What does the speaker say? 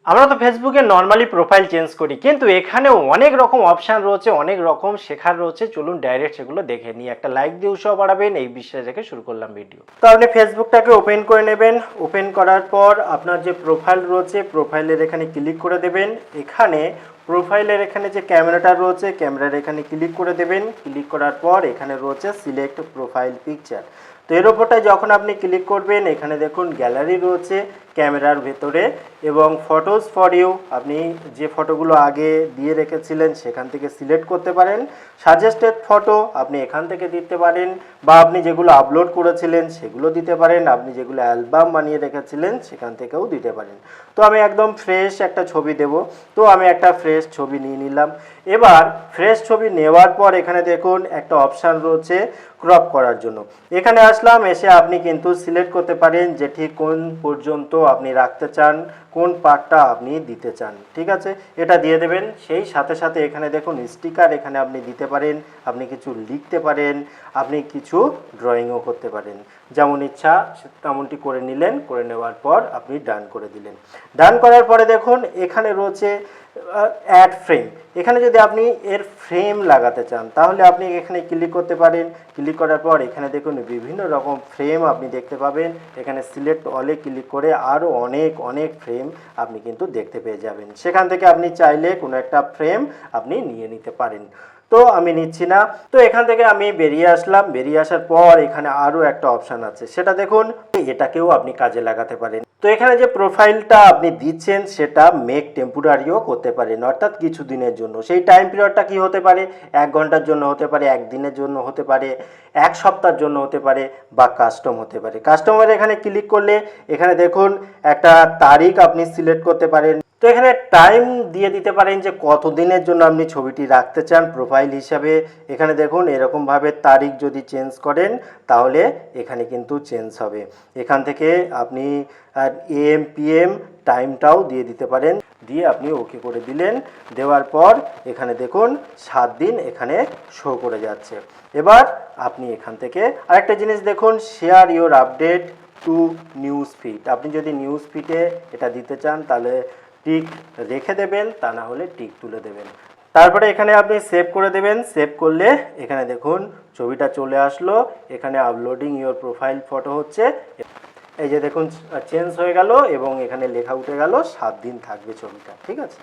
আমরা তো ফেসবুকে নর্মালি প্রোফাইল চেঞ্জ করি, কিন্তু এখানেও অনেক রকম অপশান রয়েছে, অনেক রকম শেখার রয়েছে। চলুন ডাইরেক্ট সেগুলো দেখে নিই। একটা লাইক দিয়ে উৎসাহ বাড়াবেন, এই বিশ্বাস রেখে শুরু করলাম ভিডিও। তো আপনি ফেসবুকটাকে ওপেন করে নেবেন। ওপেন করার পর আপনার যে প্রোফাইল রয়েছে, প্রোফাইলের এখানে ক্লিক করে দেবেন। এখানে প্রোফাইলের এখানে যে ক্যামেরাটা রয়েছে, ক্যামেরার এখানে ক্লিক করে দেবেন। ক্লিক করার পর এখানে রয়েছে সিলেক্ট প্রোফাইল পিকচার। তো এর ওপরটায় যখন আপনি ক্লিক করবেন, এখানে দেখুন গ্যালারি রয়েছে ক্যামেরার ভেতরে, এবং ফটোস ফর ইউ, আপনি যে ফটোগুলো আগে দিয়ে রেখেছিলেন সেখান থেকে সিলেক্ট করতে পারেন। সাজেস্টেড ফটো আপনি এখান থেকে দিতে পারেন, বা আপনি যেগুলো আপলোড করেছিলেন সেগুলো দিতে পারেন, আপনি যেগুলো অ্যালবাম বানিয়ে রেখেছিলেন সেখান থেকেও দিতে পারেন। তো আমি একদম ফ্রেশ একটা ছবি দেব, তো আমি একটা ফ্রেশ ছবি নিয়ে নিলাম। এবার ফ্রেশ ছবি নেওয়ার পর এখানে দেখুন একটা অপশান রয়েছে ক্রপ করার জন্য। এখানে আসলাম, এসে আপনি কিন্তু সিলেক্ট করতে পারেন যে ঠিক কোন পর্যন্ত আপনি রাখতে চান, কোন পার্টটা আপনি দিতে চান। ঠিক আছে, এটা দিয়ে দেবেন। সেই সাথে সাথে এখানে দেখুন স্টিকার এখানে আপনি দিতে পারেন, আপনি কিছু লিখতে পারেন, আপনি কিছু ড্রয়িংও করতে পারেন। যেমন ইচ্ছা তেমনটি করে নিলেন। করে নেওয়ার পর আপনি ডান করে দিলেন। ডান করার পরে দেখুন এখানে রয়েছে অ্যাড ফ্রেম। এখানে যদি আপনি এর ফ্রেম লাগাতে চান তাহলে আপনি এখানে ক্লিক করতে পারেন। ক্লিক করার পর এখানে দেখুন বিভিন্ন রকম ফ্রেম আপনি দেখতে পাবেন। এখানে সিলেক্ট অলে ক্লিক করে আরও অনেক ফ্রেম আপনি কিন্তু দেখতে পেয়ে যাবেন। সেখান থেকে আপনি চাইলে কোনো একটা ফ্রেম আপনি নিয়ে নিতে পারেন। তো আমি নিচ্ছি না। তো এখান থেকে আমি বেরিয়ে আসলাম। বেরিয়ে আসার পর এখানে আরও একটা অপশান আছে, সেটা দেখুন। এটাকেও আপনি কাজে লাগাতে পারেন। তো এখানে যে প্রোফাইলটা আপনি দিচ্ছেন সেটা মেক টেম্পোরারিও করতে পারেন, অর্থাৎ কিছু দিনের জন্য। সেই টাইম পিরিয়ডটা কি হতে পারে? 1 ঘন্টার জন্য হতে পারে, 1 দিনের জন্য হতে পারে, 1 সপ্তাহের জন্য হতে পারে, বা কাস্টম হতে পারে। কাস্টমার এখানে ক্লিক করলে এখানে দেখুন একটা তারিখ আপনি সিলেক্ট করতে পারেন। তো এখানে টাইম দিয়ে দিতে পারেন যে কত দিনের জন্য আপনি ছবিটি রাখতে চান প্রোফাইল হিসাবে। এখানে দেখুন এরকমভাবে তারিখ যদি চেঞ্জ করেন তাহলে এখানে কিন্তু চেঞ্জ হবে। এখান থেকে আপনি AM PM টাইমটাও দিয়ে দিতে পারেন। দিয়ে আপনি ওকে করে দিলেন। দেওয়ার পর এখানে দেখুন 7 দিন এখানে শো করে যাচ্ছে। এবার আপনি এখান থেকে আরেকটা জিনিস দেখুন, share your update to news feed. আপনি যদি নিউজ ফিডে এটা দিতে চান তাহলে টিক রেখে দেবেন, তা না হলে টিক তুলে দেবেন। তারপরে এখানে আপনি সেভ করে দেবেন। সেভ করলে এখানে দেখুন ছবিটা চলে আসলো। এখানে আপলোডিং ইওর প্রোফাইল ফটো হচ্ছে। এই যে দেখুন চেঞ্জ হয়ে গেল, এবং এখানে লেখা উঠে গেল 7 দিন থাকবে ছবিটা। ঠিক আছে।